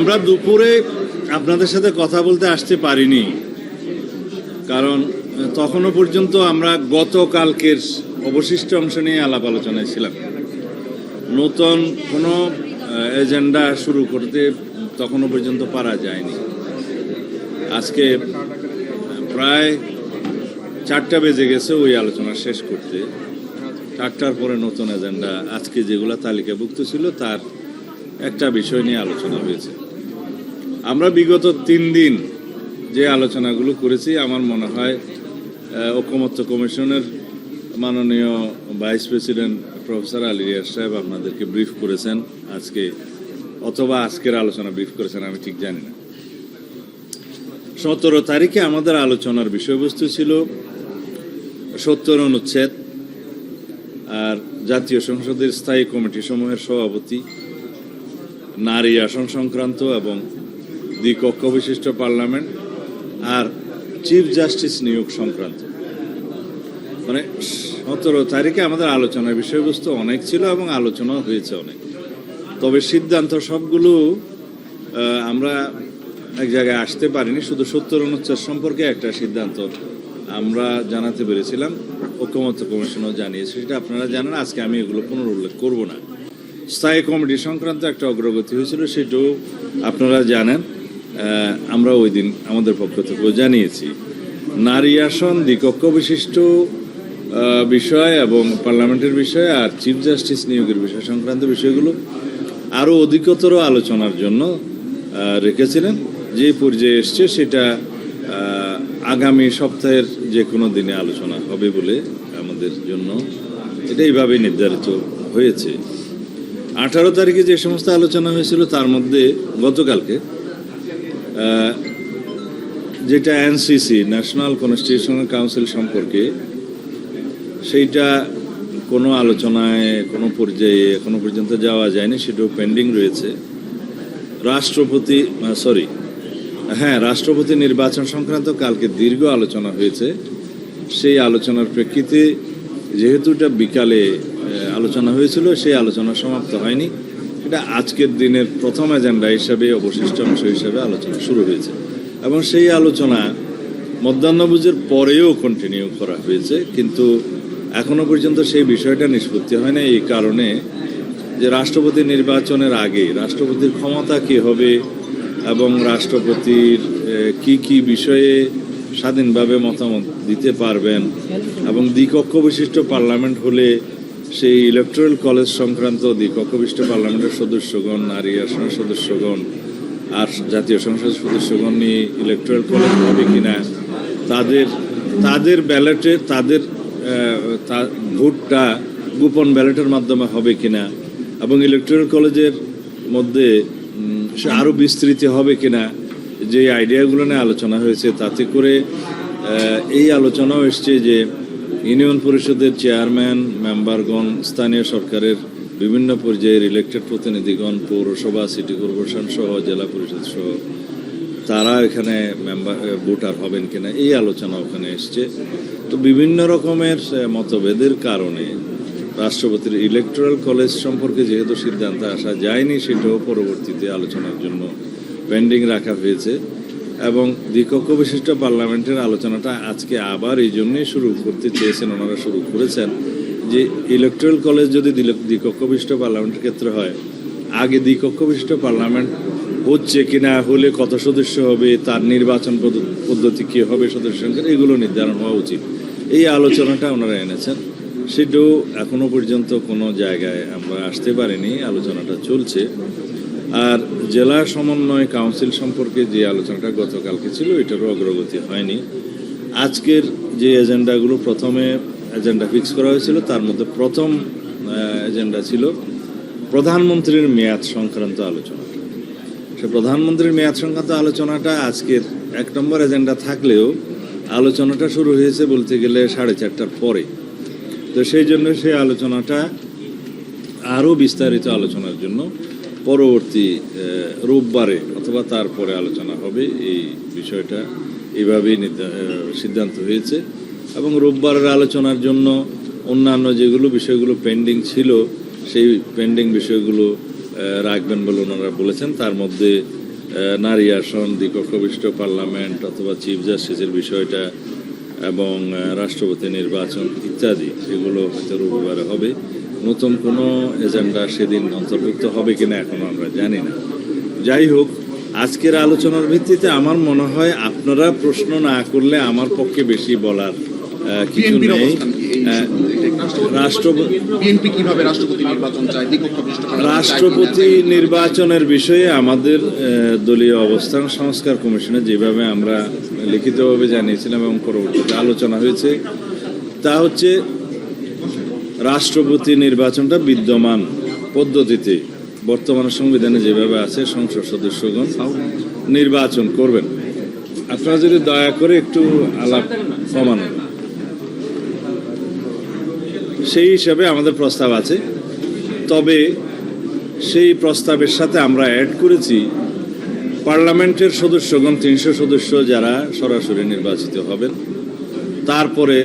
আমরা দুপুরে আপনাদের সাথে কথা বলতে আসতে পারিনি, কারণ তখনও পর্যন্ত আমরা গতকালকের অবশিষ্ট অংশ নিয়ে আলাপ আলোচনায় ছিলাম। নতুন কোনো এজেন্ডা শুরু করতে তখনও পর্যন্ত পারা যায়নি। আজকে প্রায় 4টা বেজে গেছে ওই আলোচনা শেষ করতে। 4টার পরে নতুন এজেন্ডা আজকে যেগুলো তালিকাভুক্ত ছিল তার একটা বিষয় নিয়ে আলোচনা হয়েছে। আমরা বিগত 3 দিন যে আলোচনাগুলো করেছি, আমার মনে হয় ঐকমত্য কমিশনের মাননীয় vice president professor Ali Riaz সাহেব আপনাদেরকে ব্রিফ করেছেন আজকে, অথবা আজকের আলোচনা ব্রিফ করেছেন, আমি ঠিক জানি না। 17 তারিখে আমাদের আলোচনার বিষয়বস্তু ছিল 70 অনুচ্ছেদ আর জাতীয় সংসদের স্থায়ী কমিটি সমূহের সভাপতি, নারী আসন সংক্রান্ত এবং দ্বিকক্ষ বিশিষ্ট পার্লামেন্ট আর চিফ জাস্টিস নিয়োগ সংক্রান্ত। মানে 17 তারিখে আমাদের আলোচনার বিষয়বস্তু অনেক ছিল এবং আলোচনাও হয়েছে অনেক। তবে সিদ্ধান্ত সবগুলো আমরা এক জায়গায় আসতে পারিনি। শুধু 70 অনুচ্ছেদ সম্পর্কে একটা সিদ্ধান্ত আমরা জানাতে পেরেছিলাম, ঐকমত্য কমিশনও জানিয়েছে, সেটা আপনারা জানেন। আজকে আমি এগুলো পুনরুল্লেখ করব না। স্থায়ী কমিটি সংক্রান্ত একটা অগ্রগতি হয়েছিল, সেটাও আপনারা জানেন, আমরা ওই দিন আমাদের পক্ষ থেকেও জানিয়েছি। নারী আসন, দ্বিকক্ষ বিশিষ্ট বিষয় এবং পার্লামেন্টের বিষয় আর চিফ জাস্টিস নিয়োগের বিষয় সংক্রান্ত বিষয়গুলো আরও অধিকতর আলোচনার জন্য রেখেছিলেন। যে পর্যায়ে এসছে সেটা আগামী সপ্তাহের যে কোনো দিনে আলোচনা হবে বলে আমাদের জন্য এটা এইভাবেই নির্ধারিত হয়েছে। 18 তারিখে যে সমস্ত আলোচনা হয়েছিল তার মধ্যে গতকালকে যেটা এনসিসি, ন্যাশনাল কনস্টিটিউশনাল কাউন্সিল সম্পর্কে, সেইটা কোনো আলোচনায় কোনো পর্যায়ে এখনো পর্যন্ত যাওয়া যায়নি, সেটাও পেন্ডিং রয়েছে। রাষ্ট্রপতি নির্বাচন সংক্রান্ত কালকে দীর্ঘ আলোচনা হয়েছে। সেই আলোচনার প্রেক্ষিতে যেহেতু এটা বিকালে আলোচনা হয়েছিল, সেই আলোচনা সমাপ্ত হয়নি। এটা আজকের দিনের প্রথম এজেন্ডা হিসাবে, অবশিষ্ট অংশ হিসাবে আলোচনা শুরু হয়েছে এবং সেই আলোচনা মধ্যাহ্নভোজের পরেও কন্টিনিউ করা হয়েছে, কিন্তু এখনো পর্যন্ত সেই বিষয়টা নিষ্পত্তি হয় না। এই কারণে যে রাষ্ট্রপতি নির্বাচনের আগে রাষ্ট্রপতির ক্ষমতা কী হবে এবং রাষ্ট্রপতির কি বিষয়ে স্বাধীনভাবে মতামত দিতে পারবেন এবং দ্বিকক্ষ বিশিষ্ট পার্লামেন্ট হলে সেই ইলেকটোরাল কলেজ সংক্রান্ত দ্বিকক্ষ বিশিষ্ট পার্লামেন্টের সদস্যগণ, নারী আসনের সদস্যগণ আর জাতীয় সংসদের সদস্যগণ নিয়ে ইলেকটোরাল কলেজ হবে কিনা, তাদের ব্যালটে তাদের ভোটটা গোপন ব্যালটের মাধ্যমে হবে কিনা এবং ইলেকটোরাল কলেজের মধ্যে সে আরও বিস্তৃত হবে কিনা, যে আইডিয়াগুলো নিয়ে আলোচনা হয়েছে, তাতে করে এই আলোচনাও এসছে যে ইউনিয়ন পরিষদের চেয়ারম্যান, মেম্বারগণ, স্থানীয় সরকারের বিভিন্ন পর্যায়ের ইলেক্টেড প্রতিনিধিগণ, পৌরসভা, সিটি কর্পোরেশন সহ জেলা পরিষদ সহ তারা এখানে ভোটার হবেন কিনা, এই আলোচনা ওখানে এসছে। তো বিভিন্ন রকমের মতভেদের কারণে রাষ্ট্রপতির ইলেকটোরাল কলেজ সম্পর্কে যেহেতু সিদ্ধান্ত আসা যায়নি, সেটাও পরবর্তীতে আলোচনার জন্য পেন্ডিং রাখা হয়েছে এবং দ্বিকক্ষ বিশিষ্ট পার্লামেন্টের আলোচনাটা আজকে আবার এই জন্যই শুরু করতে চেয়েছেন, ওনারা শুরু করেছেন যে ইলেকটোরাল কলেজ যদি দ্বিকক্ষ বিশিষ্ট পার্লামেন্টের ক্ষেত্রে হয়, আগে দ্বিকক্ষ বিশিষ্ট পার্লামেন্ট হচ্ছে কিনা, হলে কত সদস্য হবে, তার নির্বাচন পদ্ধতি কী হবে, সদস্য সংখ্যা, এগুলো নির্ধারণ হওয়া উচিত। এই আলোচনাটা ওনারা এনেছেন, সেটাও এখনো পর্যন্ত কোনো জায়গায় আমরা আসতে পারিনি, আলোচনাটা চলছে। আর জেলা সমন্বয় কাউন্সিল সম্পর্কে যে আলোচনাটা গতকালকে ছিল, এটারও অগ্রগতি হয়নি। আজকের যে এজেন্ডাগুলো প্রথমে এজেন্ডা ফিক্স করা হয়েছিল, তার মধ্যে প্রথম এজেন্ডা ছিল প্রধানমন্ত্রীর মেয়াদ সংক্রান্ত আলোচনা। সে প্রধানমন্ত্রীর মেয়াদ সংক্রান্ত আলোচনাটা আজকের 1 নম্বর এজেন্ডা থাকলেও আলোচনাটা শুরু হয়েছে বলতে গেলে 4:30টার পরে। তো সেই জন্য সেই আলোচনাটা আরও বিস্তারিত আলোচনার জন্য পরবর্তী রোববারে অথবা তারপরে আলোচনা হবে। এই বিষয়টা এইভাবেই সিদ্ধান্ত হয়েছে এবং রোববারের আলোচনার জন্য অন্যান্য যেগুলো বিষয়গুলো পেন্ডিং ছিল, সেই পেন্ডিং বিষয়গুলো রাখবেন বলে ওনারা বলেছেন। তার মধ্যে নারী আসন, দ্বিকক্ষ বিশিষ্ট পার্লামেন্ট অথবা চিফ জাস্টিসের বিষয়টা এবং রাষ্ট্রপতি নির্বাচন ইত্যাদি, এগুলো হয়তো রবিবারে হবে। নতুন কোনো এজেন্ডা সেদিন অন্তর্ভুক্ত হবে কিনা এখনো আমরা জানি না। যাই হোক, আজকের আলোচনার ভিত্তিতে আমার মনে হয় আপনারা প্রশ্ন না করলে আমার পক্ষে বেশি বলার কিছু নেই। রাষ্ট্রপতি নির্বাচনের বিষয়ে আমাদের দলীয় অবস্থান সংস্কার কমিশনে যেভাবে আমরা লিখিতভাবে জানিয়েছিলাম এবং পরবর্তীতে আলোচনা হয়েছে, তা হচ্ছে রাষ্ট্রপতি নির্বাচনটা বিদ্যমান পদ্ধতিতে বর্তমান সংবিধানে যেভাবে আছে সংসদ সদস্যগণ নির্বাচন করবেন। আপনারা যদি দয়া করে একটু আলাপ কমানো, সেই হিসাবে আমাদের প্রস্তাব আছে। তবে সেই প্রস্তাবের সাথে আমরা অ্যাড করেছি পার্লামেন্টের সদস্যগণ 300 সদস্য যারা সরাসরি নির্বাচিত হবেন, তারপরে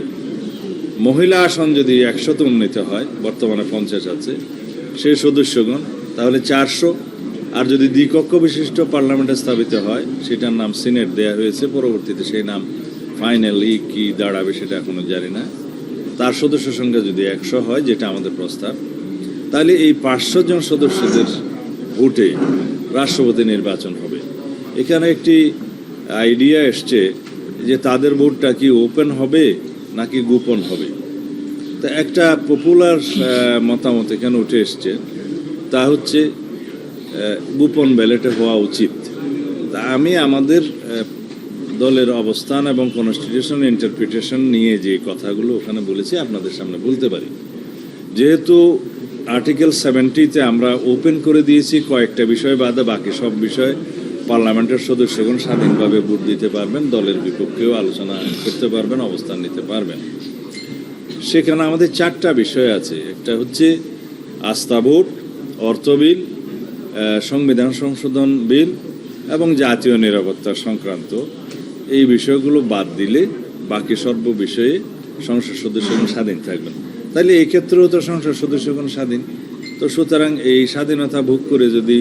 মহিলা আসন যদি 100তে উন্নীত হয়, বর্তমানে 50 আছে সেই সদস্যগণ, তাহলে 400। আর যদি দ্বিকক্ষ বিশিষ্ট পার্লামেন্টে স্থাপিত হয়, সেটার নাম সিনেট দেয়া হয়েছে, পরবর্তীতে সেই নাম ফাইনালি কি দাঁড়াবে সেটা এখনো জানি না। তার সদস্য সংখ্যা যদি 100 হয়, যেটা আমাদের প্রস্তাব, তাহলে এই 500 জন সদস্যদের ভোটে রাষ্ট্রপতি নির্বাচন হবে। এখানে একটি আইডিয়া এসছে যে তাদের ভোটটা কি ওপেন হবে নাকি গোপন হবে। তা একটা পপুলার মতামত এখানে উঠে এসছে, তা হচ্ছে গোপন ব্যালটে হওয়া উচিত। তা আমি আমাদের দলের অবস্থান এবং কনস্টিটিউশনাল ইন্টারপ্রিটেশন নিয়ে যে কথাগুলো ওখানে বলেছি আপনাদের সামনে বলতে পারি। যেহেতু আর্টিকেল 70-তে আমরা ওপেন করে দিয়েছি, কয়েকটা বিষয় বাদে বাকি সব বিষয় পার্লামেন্টের সদস্যগণ স্বাধীনভাবে ভোট দিতে পারবেন, দলের বিপক্ষেও আলোচনা করতে পারবেন, অবস্থান নিতে পারবেন। সেখানে আমাদের 4টা বিষয় আছে। একটা হচ্ছে আস্থা ভোট, অর্থ বিল, সংবিধান সংশোধন বিল এবং জাতীয় নিরাপত্তা সংক্রান্ত এই বিষয়গুলো বাদ দিলে বাকি সর্ব বিষয়ে সংসদ সদস্যগণ স্বাধীন থাকবেন। তাহলে এই ক্ষেত্রেও তো সংসদ সদস্যগণ স্বাধীন। তো সুতরাং এই স্বাধীনতা ভোগ করে যদি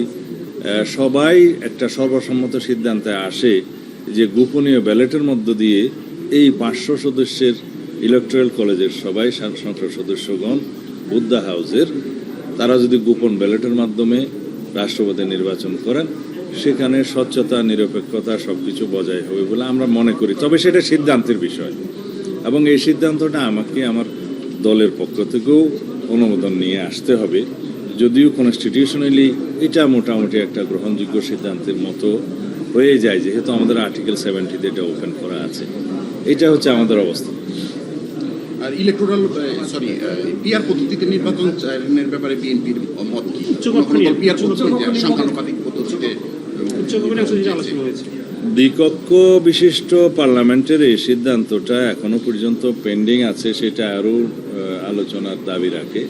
সবাই একটা সর্বসম্মত সিদ্ধান্তে আসে যে গোপনীয় ব্যালটের মধ্য দিয়ে এই 500 সদস্যের ইলেকট্রাল কলেজের সবাই সংসদ সদস্যগণ বুদ্ধা হাউসের, তারা যদি গোপন ব্যালটের মাধ্যমে রাষ্ট্রপতি নির্বাচন করেন, সেখানে স্বচ্ছতা, নিরপেক্ষতা সবকিছু বজায় হবে বলে আমরা মনে করি। তবে সেটা সিদ্ধান্তের বিষয় এবং এই সিদ্ধান্তটা আমাকে আমার দলের পক্ষ থেকেও অনুমোদন নিয়ে আসতে হবে। যদিও কনস্টিটিউশনালি এটা মোটামুটি একটা গ্রহণযোগ্য সিদ্ধান্তের মতো হয়ে যায়, যেহেতু আমাদের আর্টিকেল 70-তে এটা ওপেন করা আছে। এটা হচ্ছে আমাদের অবস্থা। আর ইলেকটোরাল পিআর পদ্ধতিতে নির্বাচনের ব্যাপারে বিএনপির মত কি? পিআর পদ্ধতিতে সংখ্যানুপাতিক পদ্ধতিতে দ্বিকক্ষ বিশিষ্ট পার্লামেন্টের এই সিদ্ধান্তটা এখনো পর্যন্ত পেন্ডিং আছে, সেটা আরও আলোচনার দাবি রাখে।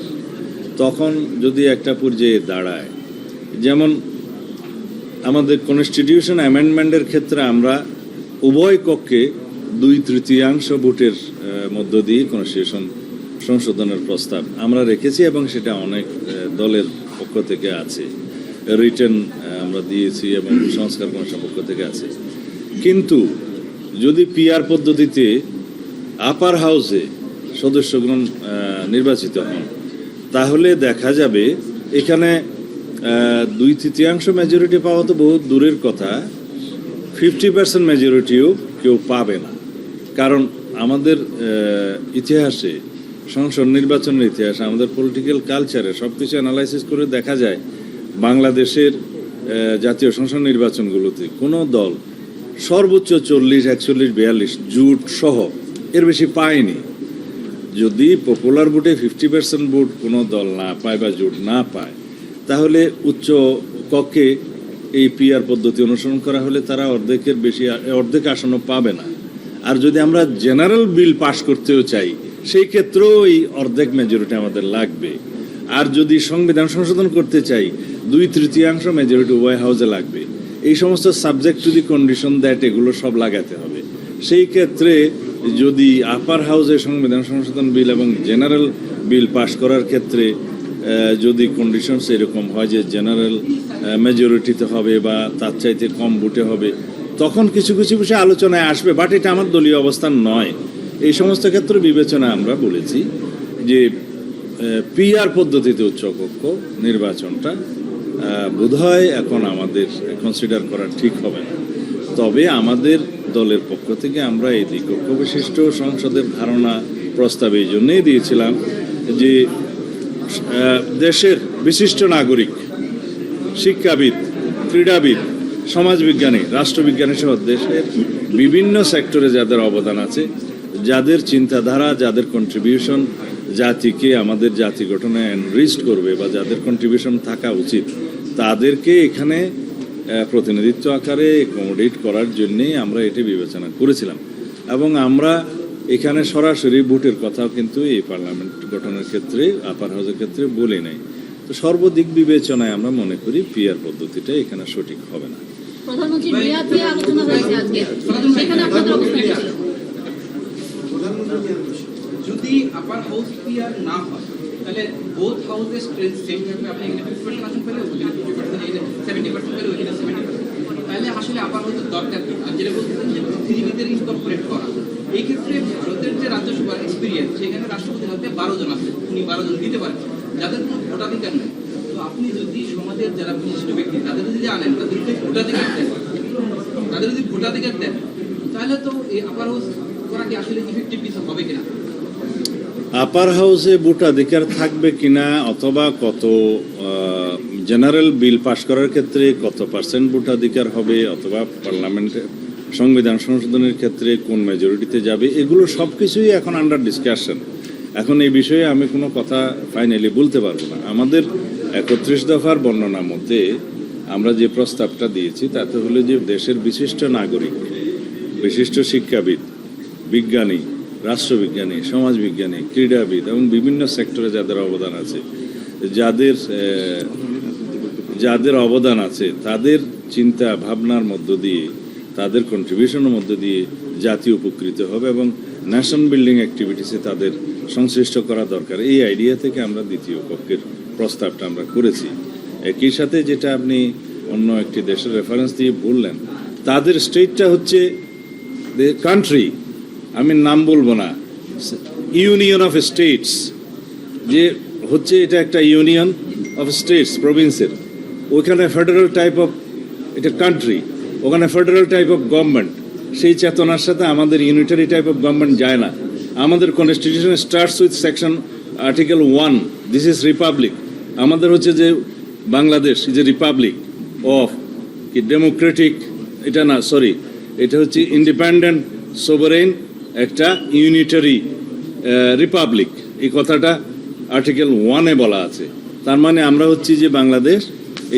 তখন যদি একটা পর্যায়ে দাঁড়ায়, যেমন আমাদের কনস্টিটিউশন অ্যামেন্ডমেন্টের ক্ষেত্রে আমরা উভয় কক্ষে 2/3 ভোটের মধ্য দিয়ে কনস্টিটিউশন সংশোধনের প্রস্তাব আমরা রেখেছি এবং সেটা অনেক দলের পক্ষ থেকে আছে, রিটেন আমরা দিয়েছি এবং সংস্কার কমিশনের পক্ষ থেকে আছে। কিন্তু যদি পিআর পদ্ধতিতে আপার হাউসে সদস্যগণ নির্বাচিত হন, তাহলে দেখা যাবে এখানে 2/3 মেজরিটি পাওয়া তো বহুত দূরের কথা, 50% মেজরিটিও কেউ পাবে না। কারণ আমাদের ইতিহাসে, সংসদ নির্বাচনের ইতিহাসে, আমাদের পলিটিক্যাল কালচারে সব কিছু অ্যানালাইসিস করে দেখা যায় বাংলাদেশের জাতীয় সংসদ নির্বাচনগুলোতে কোনো দল সর্বোচ্চ 40, 41, 42 জোট সহ এর বেশি পায়নি। যদি পপুলার ভোটে 50% ভোট কোনো দল না পায় বা জোট না পায়, তাহলে উচ্চ কক্ষে এই পিআর পদ্ধতি অনুসরণ করা হলে তারা অর্ধেক আসনও পাবে না। আর যদি আমরা জেনারেল বিল পাশ করতেও চাই, সেই ক্ষেত্রেও এই অর্ধেক মেজরিটি আমাদের লাগবে। আর যদি সংবিধান সংশোধন করতে চাই, 2/3 মেজরিটি উভয় হাউসে লাগবে। এই সমস্ত subject to the condition that এগুলো সব লাগাতে হবে। সেই ক্ষেত্রে যদি আপার হাউসে সংবিধান সংশোধন বিল এবং জেনারেল বিল পাশ করার ক্ষেত্রে যদি কন্ডিশনস এরকম হয় যে জেনারেল মেজরিটিতে হবে বা তার চাইতে কম ভোটে হবে, তখন কিছু কিছু বিষয়ে আলোচনায় আসবে, বাট এটা আমার দলীয় অবস্থান নয়। এই সমস্ত ক্ষেত্রে বিবেচনায় আমরা বলেছি যে পিআর পদ্ধতিতে উচ্চকক্ষ নির্বাচনটা বোধহয় এখন আমাদের কনসিডার করা ঠিক হবে না। তবে আমাদের দলের পক্ষ থেকে আমরা এই দ্বিকক্ষ বিশিষ্ট সংসদের ধারণা প্রস্তাব এই জন্যই দিয়েছিলাম যে দেশের বিশিষ্ট নাগরিক, শিক্ষাবিদ, ক্রীড়াবিদ, সমাজবিজ্ঞানী, রাষ্ট্রবিজ্ঞানী সহ দেশের বিভিন্ন সেক্টরে যাদের অবদান আছে, যাদের চিন্তাধারা, যাদের কন্ট্রিবিউশন জাতিকে, আমাদের জাতি গঠনে এনরিচড করবে বা যাদের কন্ট্রিবিউশন থাকা উচিত, তাদেরকে এখানে প্রতিনিধিত্ব আকারে অ্যাকোমোডেট করার জন্যেই আমরা এটি বিবেচনা করেছিলাম। এবং আমরা এখানে সরাসরি ভোটের কথাও কিন্তু এই পার্লামেন্ট গঠনের ক্ষেত্রে, আপার হাউসের ক্ষেত্রে বলি নাই। তো সর্বদিক বিবেচনায় আমরা মনে করি পিআর পদ্ধতিটা এখানে সঠিক হবে না। প্রধানমন্ত্রী রিয়াদ নিয়ে আলোচনা হয়েছে আজকে, সেখানে আপনাদের অবস্থান কি ছিল? যদি আপার হাউস পিআর না হয় তাহলে বোথ হাউসের স্ট্রেংথ সেম থাকবে। আপনি এখানে 50% আসন পেলে ওখানে 50%, এখানে 70% পেলে ওখানে 70%। তাহলে আসলে আপার হাউসের দরকার কি? আর যেটা বলতেছেন যে বুদ্ধিজীবীদের ইনকর্পোরেট করা, এই ক্ষেত্রে ভারতের যে রাজ্যসভার এক্সপিরিয়েন্স, সেখানে রাষ্ট্রপতির হাতে 12 জন আছে, উনি 12 জন দিতে পারেন, যাদের কোনো ভোটাধিকার নেই। তো আপনি যদি সমাজের যারা বিশিষ্ট ব্যক্তি তাদের যদি আনেন, তাদের যদি ভোটাধিকার দেন, তাহলে তো এই আপার হাউস করা কি আসলে ইফেক্টিভ কিছু হবে কিনা? আপার হাউসে ভোটাধিকার থাকবে কিনা, অথবা কত জেনারেল বিল পাশ করার ক্ষেত্রে কত পার্সেন্ট ভোটাধিকার হবে, অথবা পার্লামেন্টে সংবিধান সংশোধনের ক্ষেত্রে কোন মেজরিটিতে যাবে, এগুলো সব কিছুই এখন আন্ডার ডিসকাশন। এখন এই বিষয়ে আমি কোনো কথা ফাইনালি বলতে পারবো না। আমাদের 31 দফার বর্ণনা মতে আমরা যে প্রস্তাবটা দিয়েছি তাতে হলো যে দেশের বিশিষ্ট নাগরিক, বিশিষ্ট শিক্ষাবিদ, বিজ্ঞানী, রাষ্ট্রবিজ্ঞানী, সমাজবিজ্ঞানী, ক্রীড়াবিদ এবং বিভিন্ন সেক্টরে যাদের অবদান আছে, যাদের অবদান আছে, তাদের চিন্তা ভাবনার মধ্য দিয়ে, তাদের কন্ট্রিবিউশনের মধ্য দিয়ে জাতি উপকৃত হবে এবং ন্যাশন বিল্ডিং অ্যাক্টিভিটিসে তাদের সংশ্লিষ্ট করা দরকার। এই আইডিয়া থেকে আমরা দ্বিতীয় পক্ষের প্রস্তাবটা আমরা করেছি। একই সাথে যেটা আপনি অন্য একটি দেশের রেফারেন্স দিয়ে বললেন, তাদের স্টেটটা হচ্ছে কান্ট্রি, আমি নাম বলবো না, ইউনিয়ন অফ স্টেটস, যে হচ্ছে এটা একটা ইউনিয়ন অফ স্টেটস, প্রভিন্সের, ওইখানে ফেডারেল টাইপ অফ, এটা কান্ট্রি, ওখানে ফেডারেল টাইপ অফ গভর্নমেন্ট। সেই চেতনার সাথে আমাদের ইউনিটারি টাইপ অফ গভর্নমেন্ট যায় না। আমাদের constitution starts with section article 1, this is Republic. আমাদের হচ্ছে যে Bangladesh is a Republic of কি ডেমোক্রেটিক, এটা না, সরি, এটা হচ্ছে ইন্ডিপেন্ডেন্ট সোভারেন একটা ইউনিটারি রিপাবলিক। এই কথাটা আর্টিকেল 1-এ বলা আছে। তার মানে আমরা হচ্ছি যে বাংলাদেশ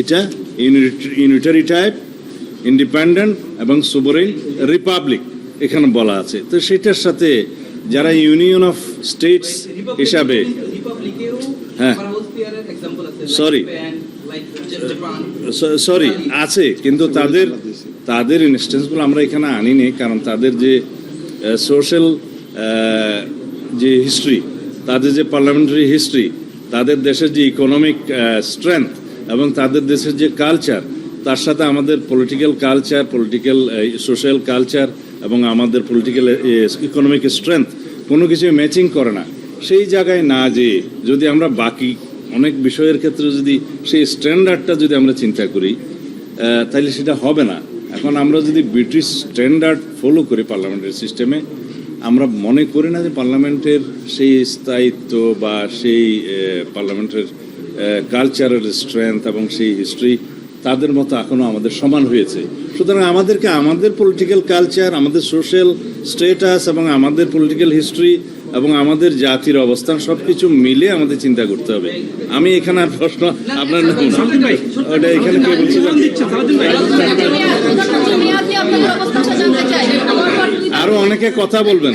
এটা ইউনিটারি টাইপ, ইন্ডিপেন্ডেন্ট এবং সোভারেন রিপাবলিক এখানে বলা আছে। তো সেটার সাথে যারা ইউনিয়ন অফ স্টেটস হিসাবে, হ্যাঁ, সরি আছে, কিন্তু তাদের ইনস্টেন্সগুলো আমরা এখানে আনিনি, কারণ তাদের যে সোশ্যাল যে হিস্ট্রি, তাদের যে পার্লামেন্টারি হিস্ট্রি, তাদের দেশের যে ইকোনমিক স্ট্রেংথ এবং তাদের দেশের যে কালচার, তার সাথে আমাদের political culture, political social culture এবং আমাদের পলিটিক্যাল ইকোনমিক স্ট্রেংথ কোনো কিছু ম্যাচিং করে না। সেই জায়গায় না যেয়ে যদি আমরা বাকি অনেক বিষয়ের ক্ষেত্রে যদি সেই স্ট্যান্ডার্ডটা যদি আমরা চিন্তা করি, তাহলে সেটা হবে না। এখন আমরা যদি ব্রিটিশ স্ট্যান্ডার্ড ফলো করি পার্লামেন্টের সিস্টেমে, আমরা মনে করি না যে পার্লামেন্টের সেই স্থায়িত্ব বা সেই পার্লামেন্টের কালচারের স্ট্রেংথ এবং সেই হিস্ট্রি তাদের মতো এখনও আমাদের সমান হয়েছে। সুতরাং আমাদেরকে আমাদের পলিটিক্যাল কালচার, আমাদের সোশ্যাল স্ট্যাটাস এবং আমাদের পলিটিক্যাল হিস্ট্রি এবং আমাদের জাতির অবস্থান সব কিছু মিলে আমাদের চিন্তা করতে হবে। আমি এখানে আর প্রশ্ন আপনার ওটা এখানে কে বলছিলেন, আরো অনেকে কথা বলবেন।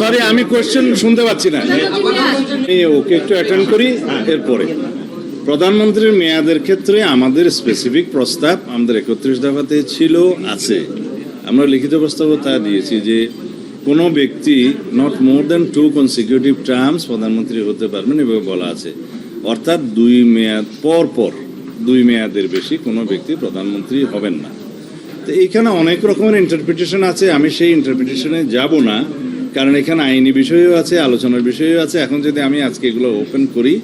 সরি, আমি কোয়েশ্চেন শুনতে পাচ্ছি না, ওকে একটু অ্যাটেন্ড করি এরপরে। প্রধানমন্ত্রীর মেয়াদের ক্ষেত্রে আমাদের স্পেসিফিক প্রস্তাব আমাদের 31 দফাতে ছিল আছে। আমরা লিখিত প্রস্তাবও তা দিয়েছি যে কোনো ব্যক্তি not more than 2 consecutive terms প্রধানমন্ত্রী হতে পারবেন এভাবে বলা আছে। অর্থাৎ 2 মেয়াদ পর 2 মেয়াদের বেশি কোনো ব্যক্তি প্রধানমন্ত্রী হবেন না। তো এইখানে অনেক রকমের ইন্টারপ্রিটেশন আছে, আমি সেই ইন্টারপ্রিটেশনে যাব না, কারণ এখানে আইনি বিষয়ও আছে, আলোচনার বিষয়ও আছে। এখন যদি আমি আজকে এগুলো ওপেন করি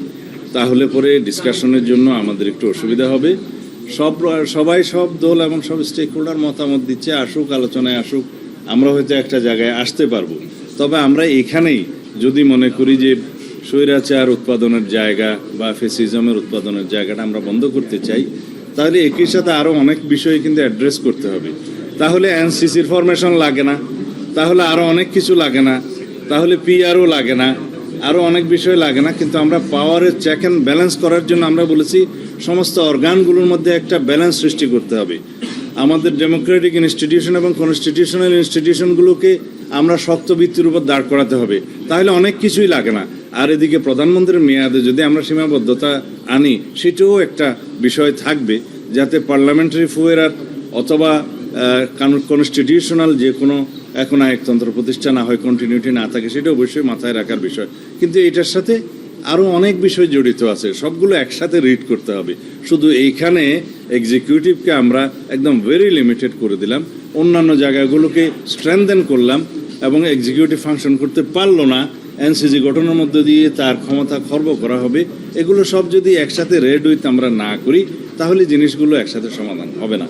তাহলে পরে ডিসকাশনের জন্য আমাদের একটু অসুবিধা হবে। সবাই সব দল এবং সব স্টেক হোল্ডার মতামত দিচ্ছে, আসুক, আলোচনায় আসুক, আমরা হয়তো একটা জায়গায় আসতে পারবো। তবে আমরা এখানেই যদি মনে করি যে স্বৈরাচার উৎপাদনের জায়গা বা ফেসিজমের উৎপাদনের জায়গাটা আমরা বন্ধ করতে চাই, তাহলে একই সাথে আরও অনেক বিষয় কিন্তু অ্যাড্রেস করতে হবে। তাহলে এনসিসির ফরমেশন লাগে না, তাহলে আরও অনেক কিছু লাগে না, তাহলে পিআরও লাগে না, আরও অনেক বিষয় লাগে না। কিন্তু আমরা পাওয়ারের চেক অ্যান্ড ব্যালেন্স করার জন্য আমরা বলেছি সমস্ত অর্গানগুলোর মধ্যে একটা ব্যালেন্স সৃষ্টি করতে হবে। আমাদের ডেমোক্রেটিক ইনস্টিটিউশন এবং কনস্টিটিউশনাল ইনস্টিটিউশনগুলোকে আমরা শক্ত ভিত্তির উপর দাঁড় করাতে হবে, তাহলে অনেক কিছুই লাগে না। আর এদিকে প্রধানমন্ত্রীর মেয়াদে যদি আমরা সীমাবদ্ধতা আনি, সেটাও একটা বিষয় থাকবে, যাতে পার্লামেন্টারি ফুয়েরার অথবা কনস্টিটিউশনাল যে কোনো এখন একতন্ত্র প্রতিষ্ঠা না হয়, কন্টিনিউটি না থাকে, সেটা অবশ্যই মাথায় রাখার বিষয়। কিন্তু এটার সাথে আরও অনেক বিষয় জড়িত আছে, সবগুলো একসাথে রিড করতে হবে। শুধু এইখানে এক্সিকিউটিভকে আমরা একদম ভেরি লিমিটেড করে দিলাম, অন্যান্য জায়গাগুলোকে স্ট্রেংথেন করলাম এবং এক্সিকিউটিভ ফাংশন করতে পারলো না, এনসিসি গঠনের মধ্য দিয়ে তার ক্ষমতা খর্ব করা হবে। এগুলো সব যদি একসাথে রেড উইথ আমরা না করি, তাহলে জিনিসগুলো একসাথে সমাধান হবে না।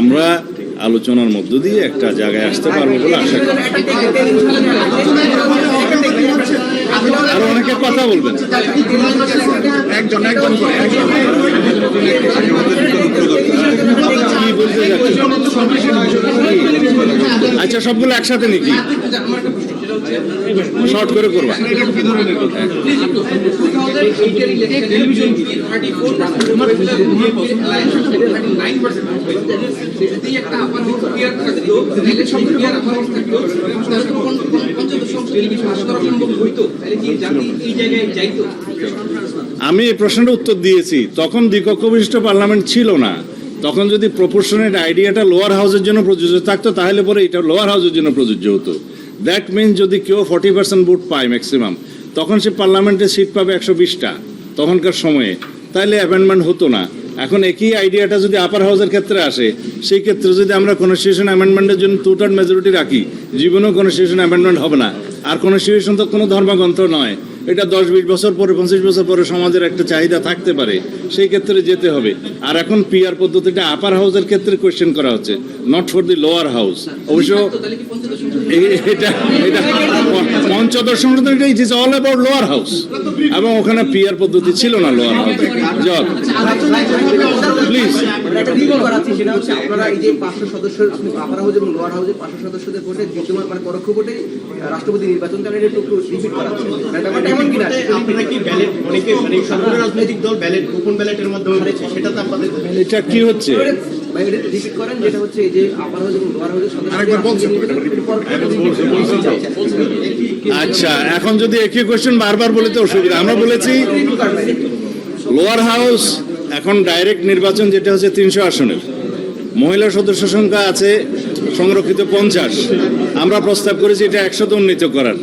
আমরা আলোচনার মধ্য দিয়ে একটা জায়গায় আসতে পারবো বলে আশা করি। আরো অনেকে কথা বলবেন, একজন করে কি বলতে যাচ্ছেন? আচ্ছা, সবগুলো একসাথে নাকি? আমার একটা প্রশ্ন, সেটা হচ্ছে শর্ট করে করবা। আমি এই প্রশ্নটা উত্তর দিয়েছি, তখন দ্বিকক্ষ বিশিষ্ট পার্লামেন্ট ছিল না। তখন যদি প্রপোর্শনেট আইডিয়াটা লোয়ার হাউসের জন্য প্রযোজ্য থাকতো, তাহলে পরে এটা লোয়ার হাউসের জন্য প্রযোজ্য হতো। দ্যাট মিনস যদি কেউ 40% ভোট পায় ম্যাক্সিমাম, তখন সে পার্লামেন্টে সিট পাবে 120টা তখনকার সময়ে, তাহলে অ্যামেন্ডমেন্ট হতো না। এখন একই আইডিয়াটা যদি আপার হাউসের ক্ষেত্রে আসে, সেই ক্ষেত্রে যদি আমরা কনস্টিটিউশন অ্যামেন্ডমেন্টের জন্য 2/3 মেজরিটি রাখি, জীবনেও কনস্টিটিউশন অ্যামেন্ডমেন্ট হবে না। আর কনস্টিটিউশন তো কোনো ধর্মগ্রন্থ নয়, এটা 10-20 বছর পরে, 25 বছর পরে সমাজের একটা চাহিদা থাকতে পারে, সেই ক্ষেত্রে যেতে হবে। আর এখন পিআর পদ্ধতিটা আপার হাউসের ক্ষেত্রে কোয়েশ্চেন করা হচ্ছে, not for the lower house. অবশ্য এটা পঞ্চদশ সংশোধন, it is all about lower house, এবং ওখানে পিআর পদ্ধতি ছিল না লোয়ার হাউস। Job please. আপনারা এই যে 500 সদস্য আপার হাউস এবং লোয়ার হাউসে 500 সদস্যদের ভোটে দ্বিতীয়বার মানে পরোক্ষ ভোটে রাষ্ট্রপতি নির্বাচন করেন, এটা একটু রিপিট করা হচ্ছে। ব্যাপারটা এমন কিনা আপনারা কি ব্যালট অনেকে মানে সকল রাজনৈতিক দল ব্যালট গোপন ব্যালটের মাধ্যমে হচ্ছে, সেটা তো আপনাদের এটা কি হচ্ছে? রিপিট করেন, যেটা হচ্ছে এই যে আপার হাউস এবং লোয়ার হাউসের আরেকবার বলছেন। আচ্ছা, এখন যদি একই কোয়েশ্চেন বারবার বলে তো অসুবিধা। আমরা বলেছি লোয়ার হাউস এখন ডাইরেক্ট নির্বাচন, যেটা হচ্ছে 300 আসনের, মহিলা সদস্য সংখ্যা আছে সংরক্ষিত 50, আমরা প্রস্তাব করেছি এটা 100তে উন্নীত করার।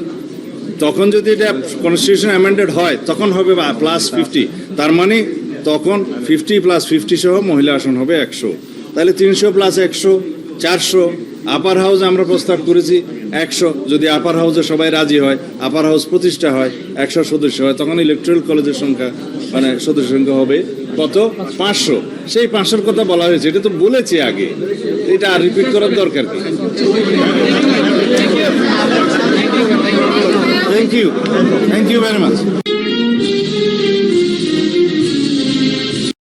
তখন যদি এটা কনস্টিটিউশন অ্যামেন্ডেড হয়, তখন হবে +50, তার মানে তখন 50 + 50 সহ মহিলা আসন হবে 100, তাহলে 300 + 100 400। আপার হাউস আমরা প্রস্তাব করেছি 100, যদি আপার হাউসে সবাই রাজি হয়, আপার হাউস প্রতিষ্ঠা হয়, 100 সদস্য হয়, তখন ইলেকট্রাল কলেজের সংখ্যা মানে সদস্য সংখ্যা হবে কত? 500। সেই 500-র কথা বলা হয়েছে, এটা তো বলেছি আগে, এটা আর রিপিট করার দরকার কি? Thank you very much.